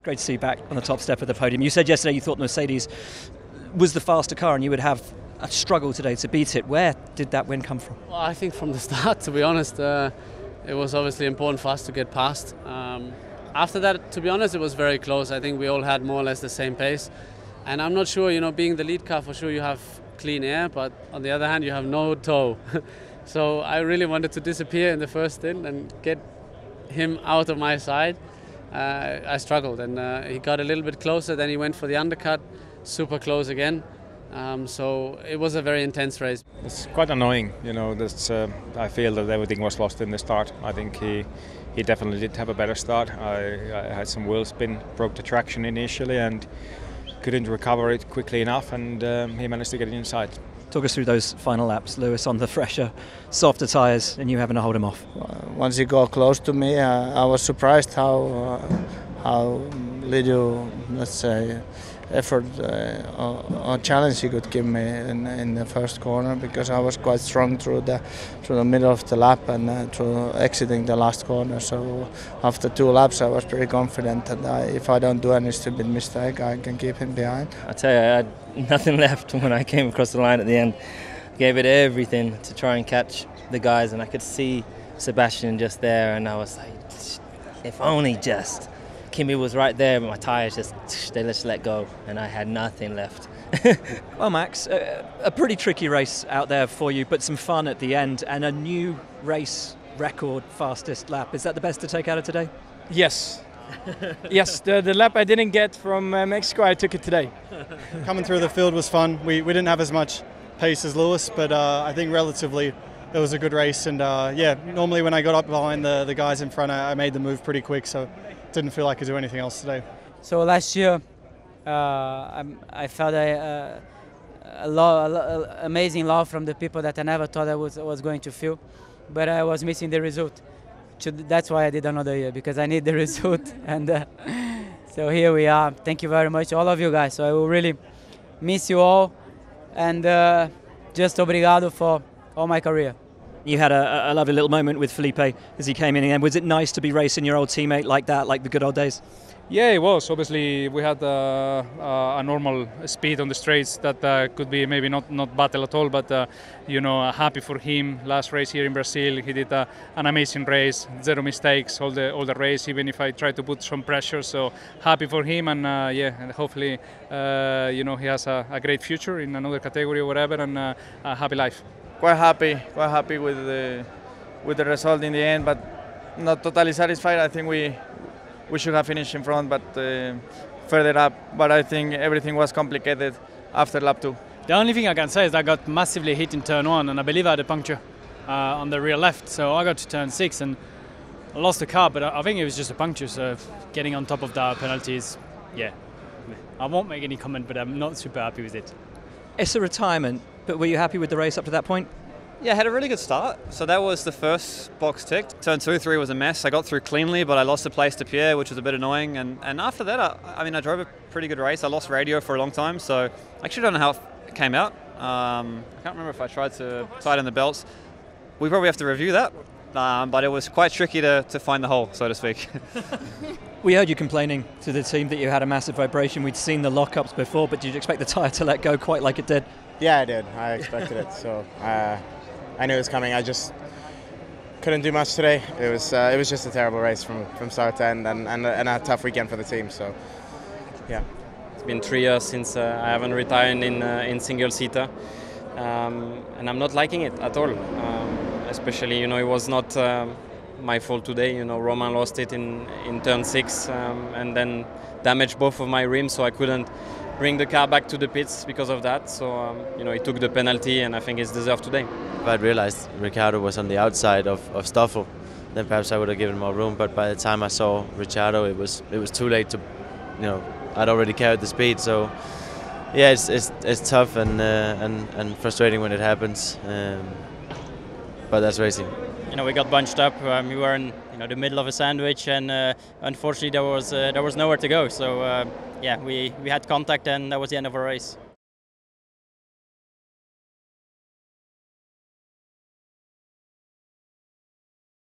Great to see you back on the top step of the podium. You said yesterday you thought the Mercedes was the faster car and you would have a struggle today to beat it. Where did that win come from? Well, I think from the start, to be honest, it was obviously important for us to get past. After that, to be honest, it was very close. I think we all had more or less the same pace. And I'm not sure, being the lead car, for sure you have clean air, but on the other hand, you have no toe. So I really wanted to disappear in the first stint and get him out of my side. I struggled, and he got a little bit closer, then he went for the undercut, super close again. So it was a very intense race. It's quite annoying, I feel that everything was lost in the start. I think he definitely did have a better start. I had some wheel spin, broke the traction initially and couldn't recover it quickly enough, and he managed to get it inside. Talk us through those final laps, Lewis, on the fresher, softer tyres, and you having to hold him off. Once he got close to me, I was surprised how little, let's say, effort or challenge he could give me in the first corner, because I was quite strong through the middle of the lap and through exiting the last corner. So after 2 laps, I was pretty confident that if I don't do any stupid mistake, I can keep him behind. I tell you, I had nothing left when I came across the line at the end. Gave it everything to try and catch the guys, and I could see Sebastian just there, and I was like, if only just. Kimi was right there, but my tyres they just let go, and I had nothing left. Well, Max, a pretty tricky race out there for you, but some fun at the end, and a new race record fastest lap. Is that the best to take out of today? Yes. Yes, the lap I didn't get from Mexico, I took it today. Coming through the field was fun. We didn't have as much pace as Lewis, but I think relatively it was a good race. And normally when I got up behind the guys in front, I made the move pretty quick, so didn't feel like I could do anything else today. So last year, I felt amazing love from the people that I never thought I was going to feel, but I was missing the result. That's why I did another year, because I need the result. And so here we are. Thank you very much, all of you guys. So I will really miss you all, and just obrigado for all my career. You had a lovely little moment with Felipe as he came in, and was it nice to be racing your old teammate like that, like the good old days? Yeah, it was. Obviously, we had a normal speed on the straights that could be maybe not battle at all, but happy for him. Last race here in Brazil, he did an amazing race, 0 mistakes all the race, even if I tried to put some pressure. So happy for him, and and hopefully he has a great future in another category or whatever, and a happy life. Quite happy with the result in the end, but not totally satisfied. I think we should have finished in front, but further up. But I think everything was complicated after lap 2. The only thing I can say is I got massively hit in turn 1, and I believe I had a puncture on the rear left. So I got to turn 6 and I lost the car, but I think it was just a puncture. So getting on top of the penalties, I won't make any comment, but I'm not super happy with it. It's a retirement, but were you happy with the race up to that point? Yeah, I had a really good start. So that was the first box ticked. Turn 2, 3 was a mess. I got through cleanly, but I lost the place to Pierre, which was a bit annoying. And after that, I drove a pretty good race. I lost radio for a long time, so I actually don't know how it came out. I can't remember if I tried to tighten the belts. We probably have to review that. But it was quite tricky to find the hole, so to speak. We heard you complaining to the team that you had a massive vibration. We'd seen the lockups before, but did you expect the tyre to let go quite like it did? Yeah, I did. I expected it. So I knew it was coming. I just couldn't do much today. It was just a terrible race from start to end, and a tough weekend for the team. So yeah. It's been 3 years since I haven't retired in single seater, and I'm not liking it at all. Especially, it was not my fault today. Roman lost it in turn 6 and then damaged both of my rims, so I couldn't bring the car back to the pits because of that. So, he took the penalty, and I think it's deserved today. If I'd realized Ricciardo was on the outside of Stoffel, then perhaps I would have given more room. But by the time I saw Ricciardo, it was too late to, I'd already carried the speed. So, yeah, it's tough and frustrating when it happens. But that's racing. We got bunched up. We were in the middle of a sandwich, and unfortunately there was nowhere to go. So we had contact, and that was the end of our race.